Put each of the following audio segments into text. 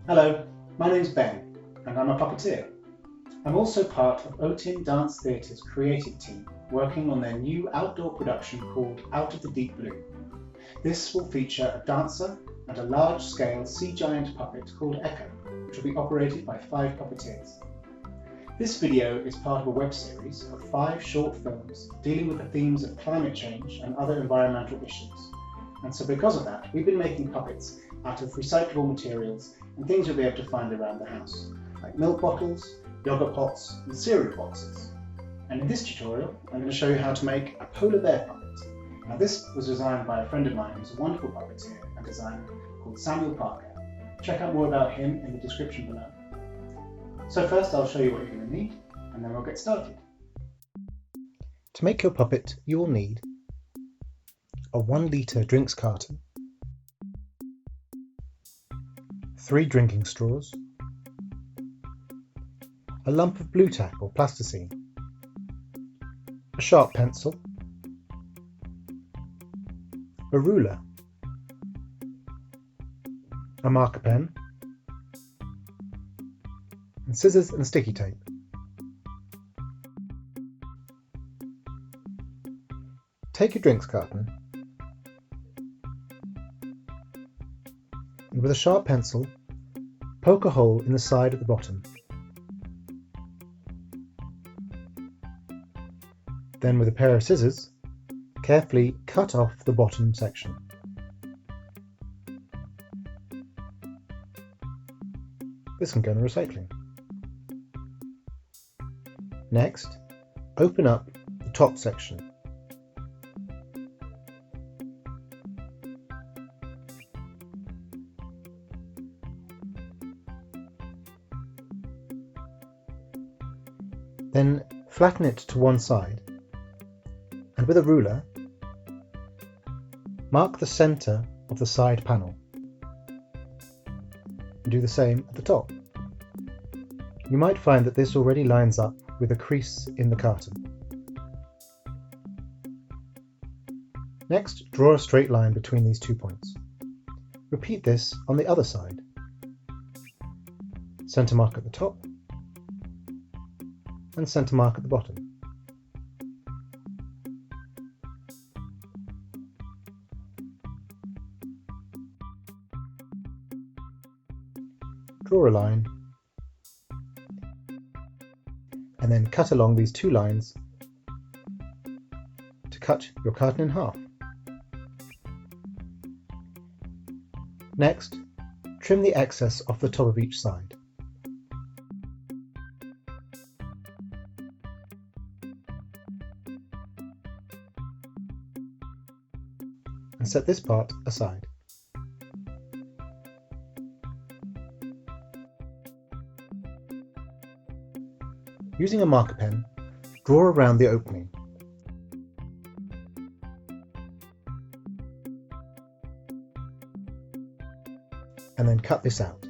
Hello, my name's Ben and I'm a puppeteer. I'm also part of Autin Dance Theatre's creative team working on their new outdoor production called Out of the Deep Blue. This will feature a dancer and a large-scale sea giant puppet called Echo, which will be operated by 5 puppeteers. This video is part of a web series of 5 short films dealing with the themes of climate change and other environmental issues. And so because of that, we've been making puppets out of recyclable materials and things you'll be able to find around the house, like milk bottles, yogurt pots and cereal boxes. And in this tutorial, I'm going to show you how to make a polar bear puppet. Now this was designed by a friend of mine who's a wonderful puppeteer and designer called Samuel Parker. Check out more about him in the description below. So first I'll show you what you're going to need, and then we'll get started. To make your puppet, you will need a 1 litre drinks carton, 3 drinking straws, a lump of Blutack or Plasticine, a sharp pencil, a ruler, a marker pen, and scissors and sticky tape. Take your drinks carton and with a sharp pencil, poke a hole in the side at the bottom. Then with a pair of scissors, carefully cut off the bottom section. This can go in the recycling. Next, open up the top section. Then flatten it to one side, and with a ruler, mark the centre of the side panel, and do the same at the top. You might find that this already lines up with a crease in the carton. Next, draw a straight line between these 2 points. Repeat this on the other side. Centre mark at the top, and centre mark at the bottom. Draw a line, and then cut along these 2 lines to cut your carton in half. Next, trim the excess off the top of each side. And set this part aside. Using a marker pen, draw around the opening. And then cut this out.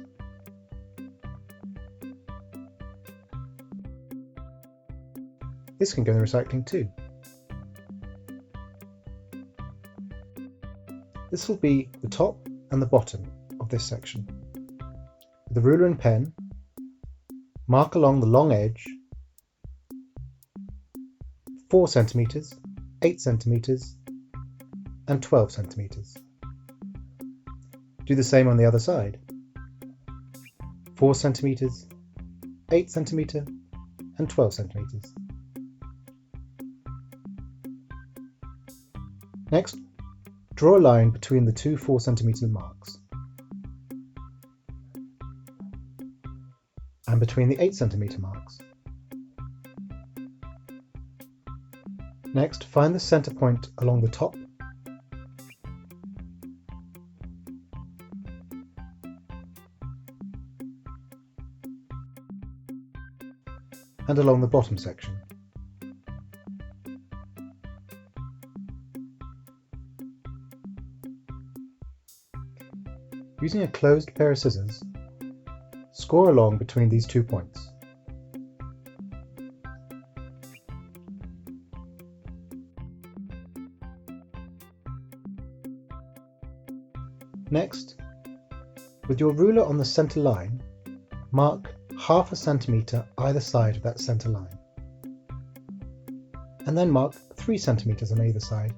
This can go in the recycling too. This will be the top and the bottom of this section. With a ruler and pen, mark along the long edge 4 cm, 8 cm and 12 cm. Do the same on the other side. 4 cm, 8 cm and 12 cm. Next, draw a line between the 2 4 cm marks and between the 8 cm marks. Next, find the centre point along the top and along the bottom section. Using a closed pair of scissors, score along between these 2 points. Next, With your ruler on the centre line, mark 1/2 centimetre either side of that centre line, and then mark 3 centimetres on either side.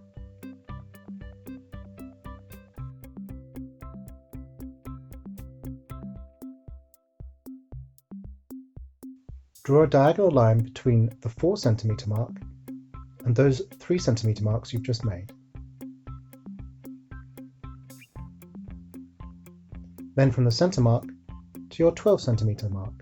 Draw a diagonal line between the 4 centimetre mark and those 3 centimetre marks you've just made. Then from the centre mark to your 12 centimetre mark.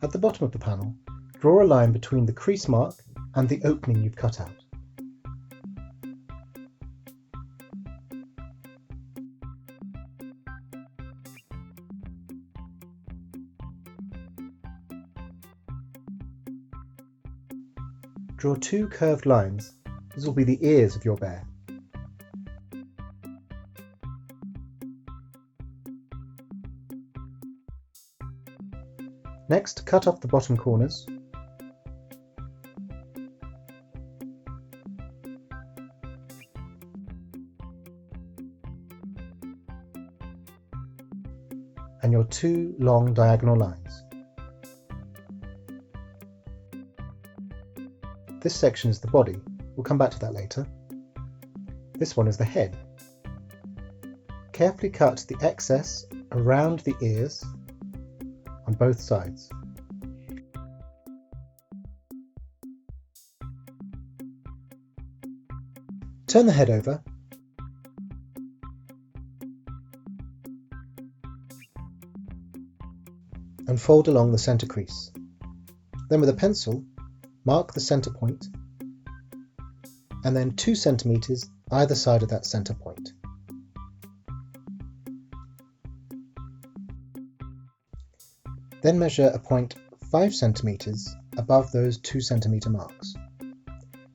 At the bottom of the panel, draw a line between the crease mark and the opening you've cut out. Draw 2 curved lines. These will be the ears of your bear. Next, cut off the bottom corners. And your 2 long diagonal lines. This section is the body. We'll come back to that later. This one is the head. Carefully cut the excess around the ears on both sides. Turn the head over and fold along the centre crease. Then with a pencil, mark the centre point and then 2 centimetres either side of that centre point. Then measure a point 5 centimetres above those 2 centimetre marks.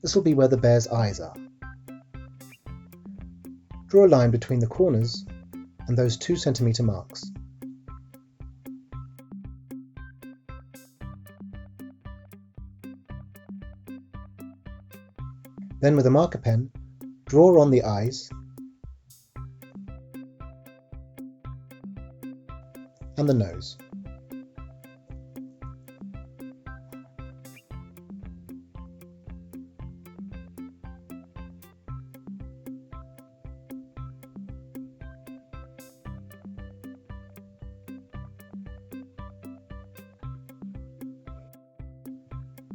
This will be where the bear's eyes are. Draw a line between the corners and those 2 centimetre marks. Then with a marker pen, draw on the eyes and the nose.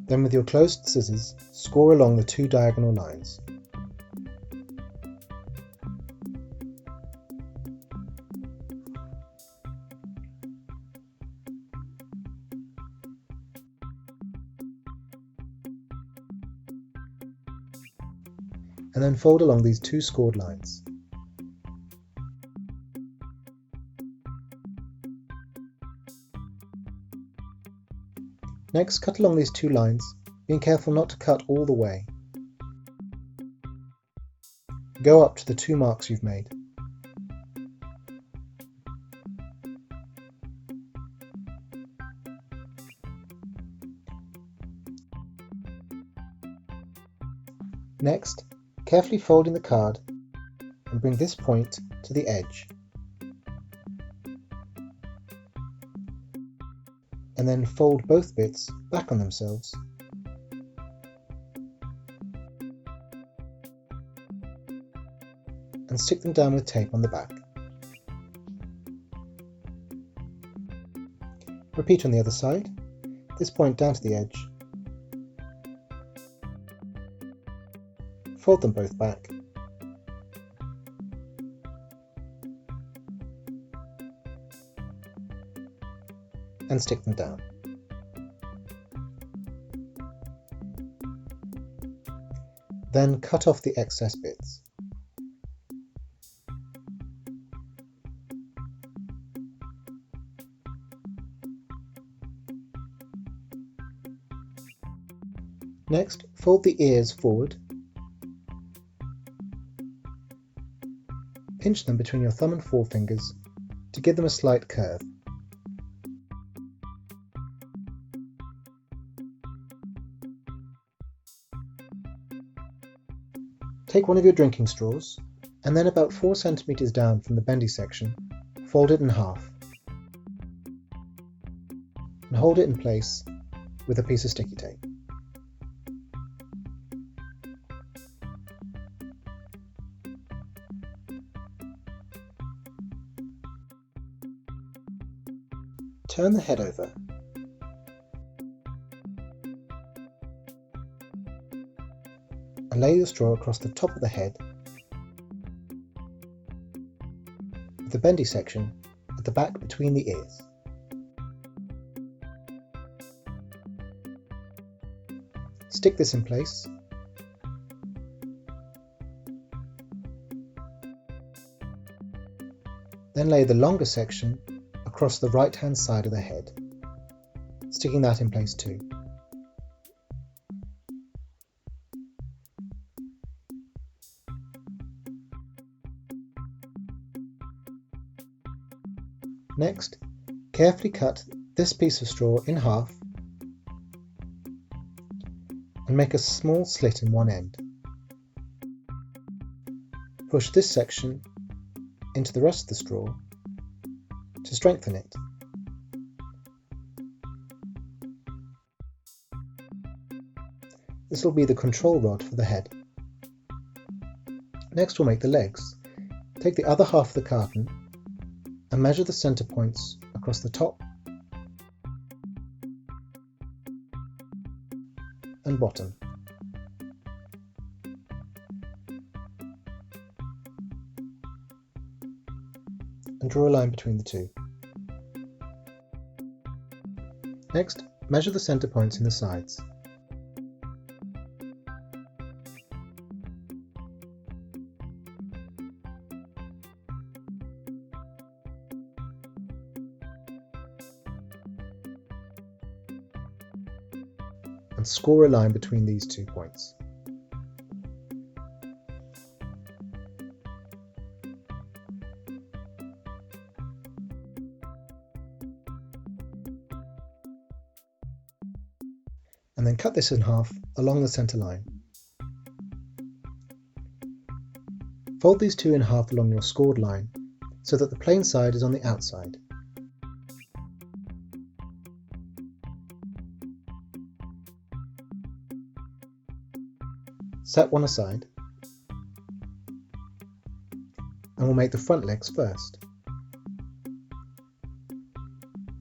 Then with your closed scissors, score along the 2 diagonal lines. And then fold along these 2 scored lines. Next, cut along these 2 lines, being careful not to cut all the way. Go up to the 2 marks you've made. Next, carefully fold in the card and bring this point to the edge. And then fold both bits back on themselves. And stick them down with tape on the back. Repeat on the other side, this point down to the edge. Fold them both back. And stick them down. Then cut off the excess bits. Next, fold the ears forward. Pinch them between your thumb and forefingers to give them a slight curve. Take one of your drinking straws and then about 4 centimeters down from the bendy section, fold it in half and hold it in place with a piece of sticky tape. Turn the head over and lay your straw across the top of the head with the bendy section at the back between the ears. Stick this in place then lay the longer section across the right hand side of the head, sticking that in place too. Next, carefully cut this piece of straw in half and make a small slit in one end. Push this section into the rest of the straw to strengthen it. This will be the control rod for the head. Next we'll make the legs. Take the other half of the carton and measure the center points across the top and bottom. And draw a line between the two. Next, measure the center points in the sides. And score a line between these 2 points. And then cut this in half along the center line. Fold these two in half along your scored line so that the plain side is on the outside. Set one aside, and we'll make the front legs first.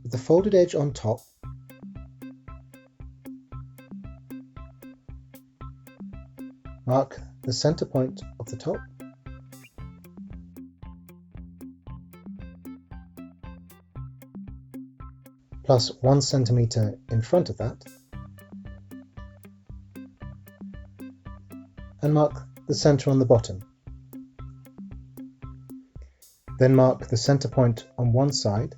With the folded edge on top, mark the center point of the top plus 1 centimeter in front of that, and mark the center on the bottom. Then mark the center point on one side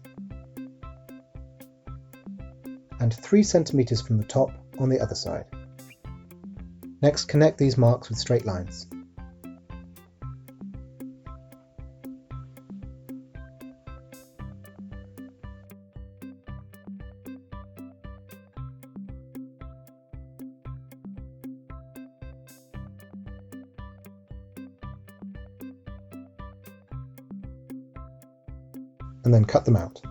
and 3 centimeters from the top on the other side. Next, connect these marks with straight lines. And then cut them out.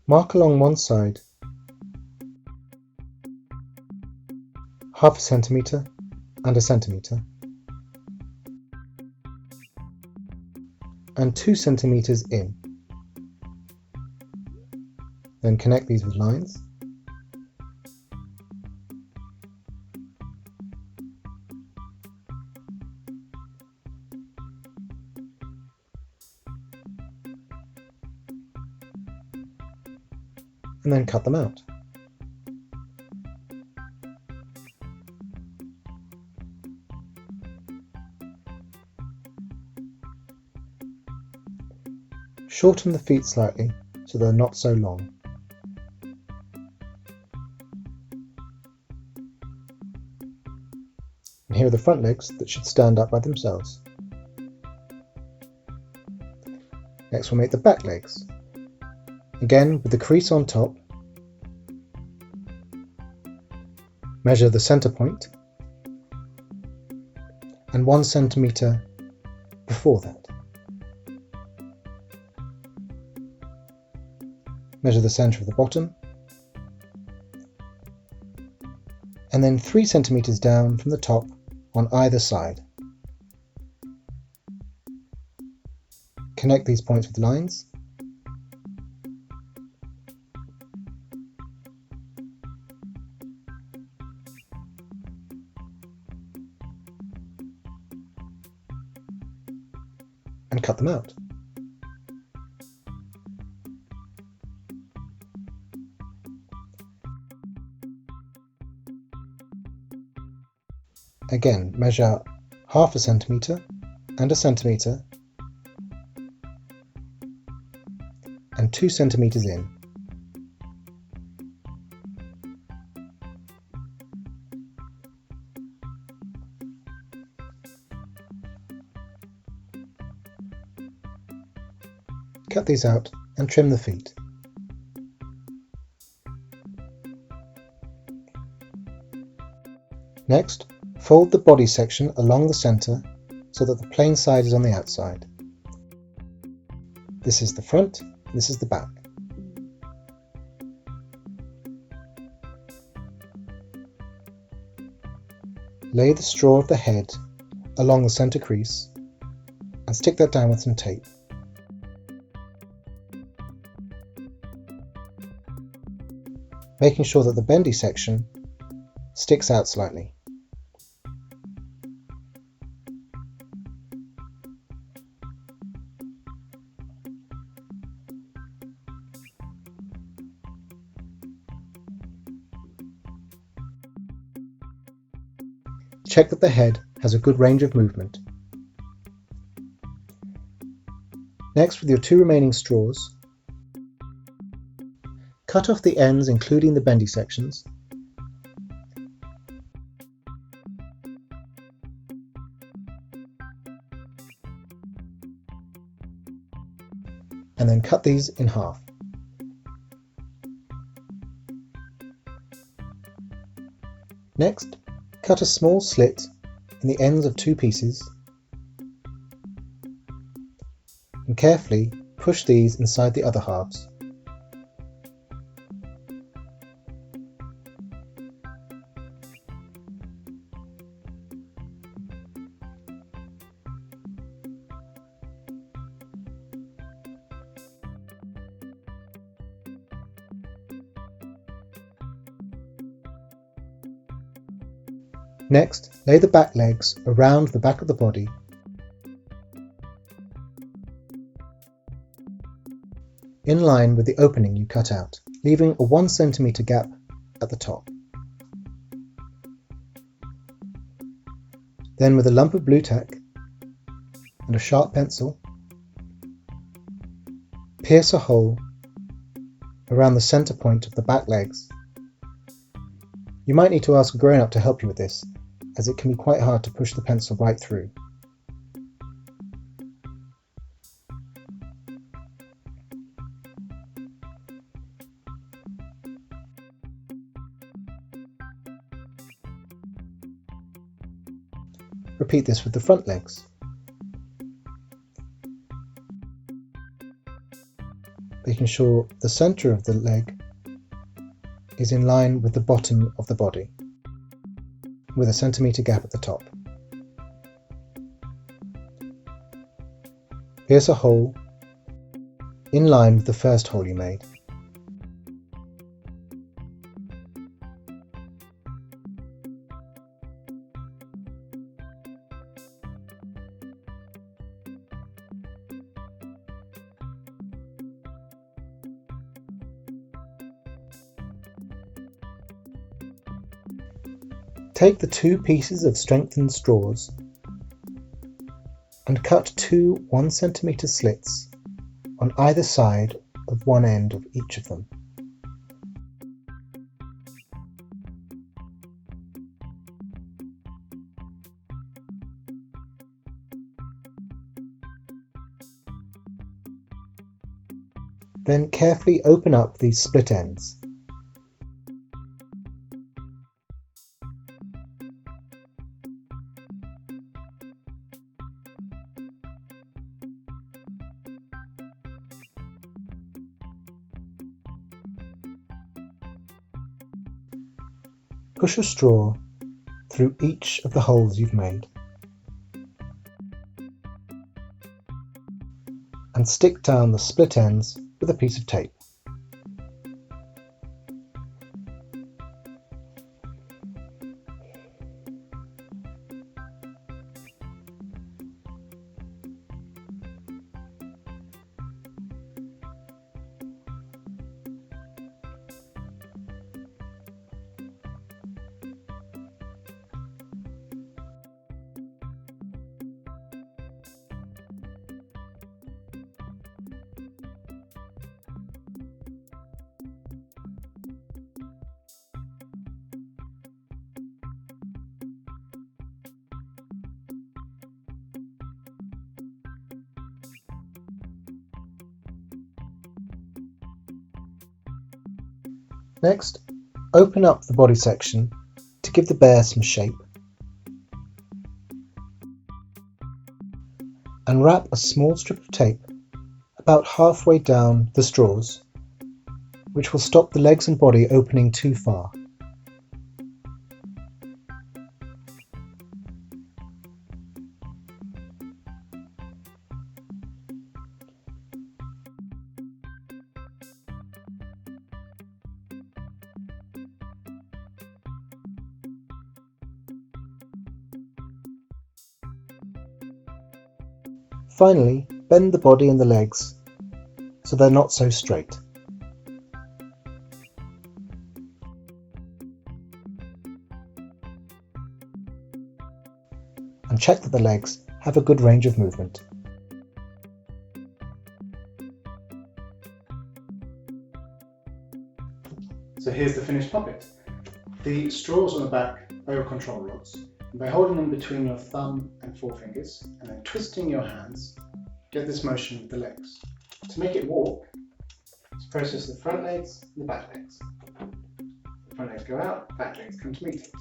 Mark along one side half a centimeter and a centimeter, and 2 centimeters in. Then connect these with lines. And then cut them out. Shorten the feet slightly so they're not so long. And here are the front legs that should stand up by themselves. Next we'll make the back legs. Again, with the crease on top, Measure the center point and 1 centimeter before that. Measure the center of the bottom and then 3 centimeters down from the top on either side. Connect these points with lines and cut them out. Again, measure half a centimeter and a centimeter and 2 centimeters in. Cut these out and trim the feet. Next, fold the body section along the center so that the plain side is on the outside. This is the front, this is the back. Lay the straw of the head along the center crease and stick that down with some tape. Making sure that the bendy section sticks out slightly. Check that the head has a good range of movement. Next, with your 2 remaining straws, cut off the ends including the bendy sections and then cut these in half. Next, cut a small slit in the ends of 2 pieces and carefully push these inside the other halves. Next, lay the back legs around the back of the body in line with the opening you cut out, leaving a 1 centimeter gap at the top. Then with a lump of Blutack and a sharp pencil, pierce a hole around the center point of the back legs. You might need to ask a grown-up to help you with this, as it can be quite hard to push the pencil right through. Repeat this with the front legs. Making sure the center of the leg is in line with the bottom of the body, with a centimeter gap at the top. Pierce a hole in line with the first hole you made. Take the 2 pieces of strengthened straws and cut 2 1 centimeter slits on either side of one end of each of them. Then carefully open up these split ends. Push a straw through each of the holes you've made and stick down the split ends with a piece of tape. Next, open up the body section to give the bear some shape and wrap a small strip of tape about halfway down the straws, which will stop the legs and body opening too far. Finally, bend the body and the legs so they're not so straight. And check that the legs have a good range of movement. So here's the finished puppet. The straws on the back are your control rods. And by holding them between your thumb and forefingers and then twisting your hands, get this motion with the legs. To make it walk, just process the front legs and the back legs. The front legs go out, back legs come to meet it.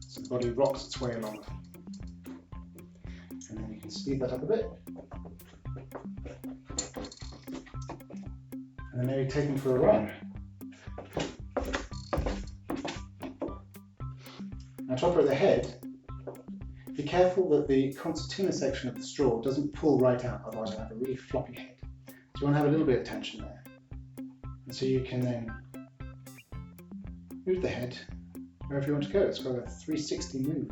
So the body rocks its way along. And then you can speed that up a bit. And then maybe take them for a run. Now to operate the head, be careful that the concertina section of the straw doesn't pull right out, otherwise you'll have a really floppy head. So you want to have a little bit of tension there. And so you can then move the head wherever you want to go. It's got a 360 move.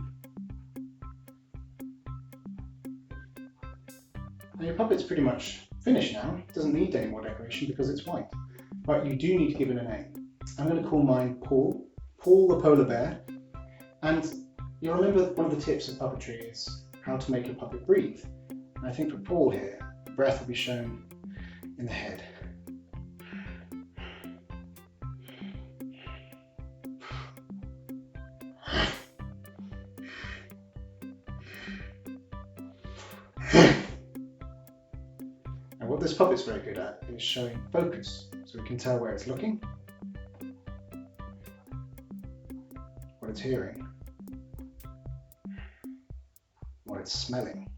Now your puppet's pretty much finished now. It doesn't need any more decoration because it's white. But you do need to give it a name. I'm going to call mine Paul. Paul the polar bear. And you'll remember one of the tips of puppetry is how to make your puppet breathe. And I think for Paul here, breath will be shown in the head. And what this puppet's very good at is showing focus, so we can tell where it's looking, what it's hearing, what it's smelling.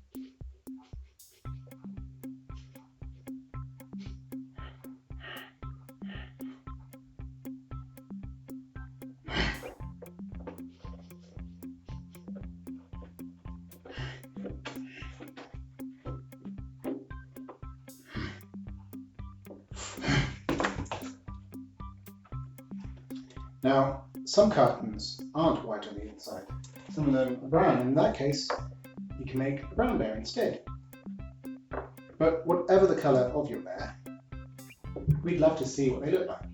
Now, some cartons aren't white on the inside. Some of them are brown, and in that case, you can make a brown bear instead. But whatever the colour of your bear, we'd love to see what they look like.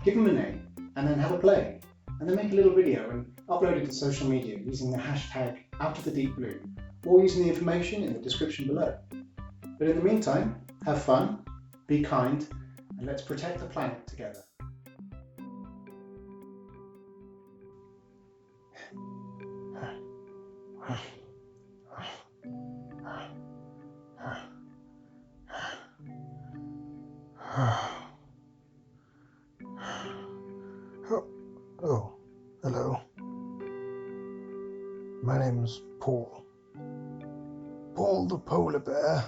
Give them a name, and then have a play, and then make a little video and upload it to social media using the hashtag #OutOfTheDeepBlue, or using the information in the description below. But in the meantime, have fun, be kind, and let's protect the planet together. Oh, hello. My name's Paul. Paul the polar bear.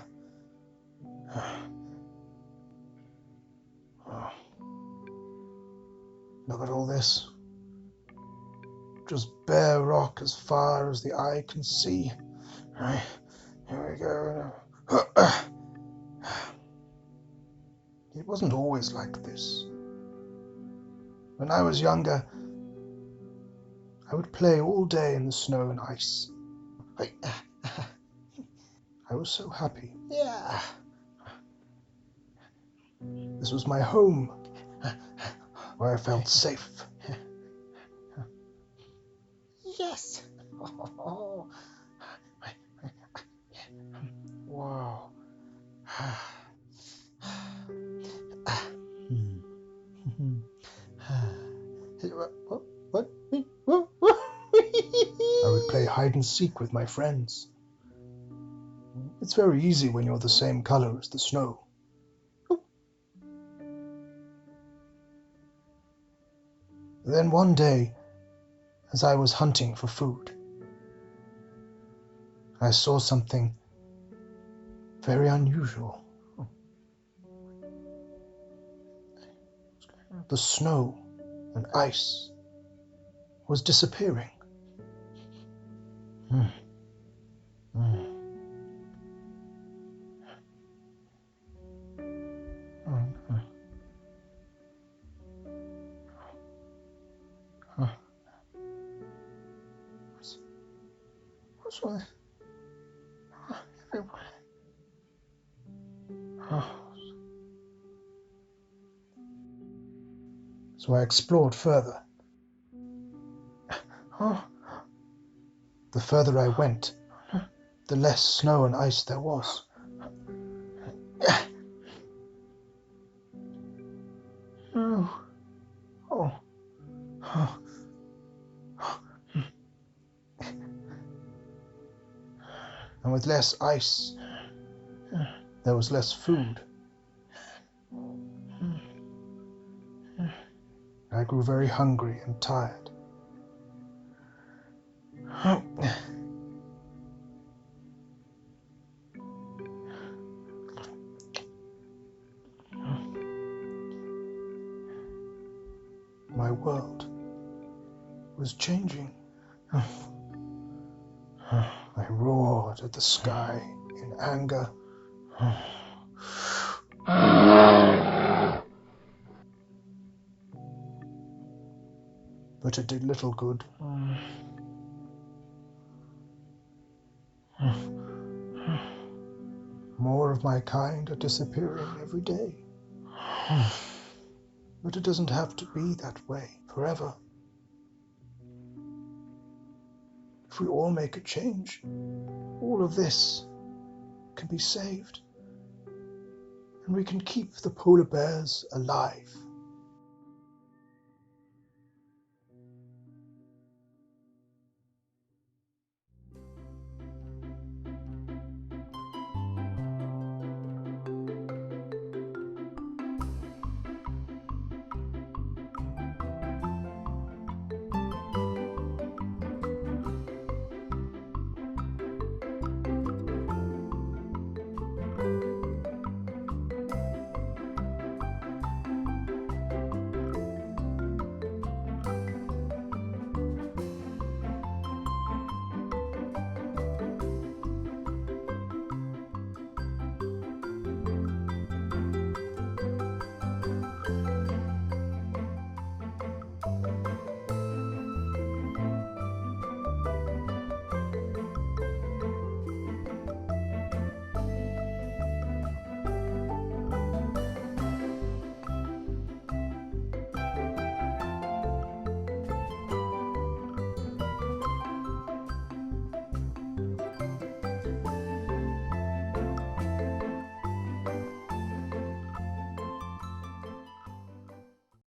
Oh. Look at all this. just bare rock as far as the eye can see. Right, here we go. It wasn't always like this. When I was younger, I would play all day in the snow and ice. I was so happy. Yeah. This was my home, where I felt safe. Yes. Oh. Wow. What? I would play hide and seek with my friends. It's very easy when you're the same color as the snow. Then one day, as I was hunting for food, I saw something very unusual. The snow and ice was disappearing. What's with everyone? So I explored further. The further I went, the less snow and ice there was. And with less ice, there was less food. I grew very hungry and tired. My world was changing. I roared at the sky in anger. But it did little good. More of my kind are disappearing every day. But it doesn't have to be that way forever. If we all make a change, all of this can be saved. And we can keep the polar bears alive.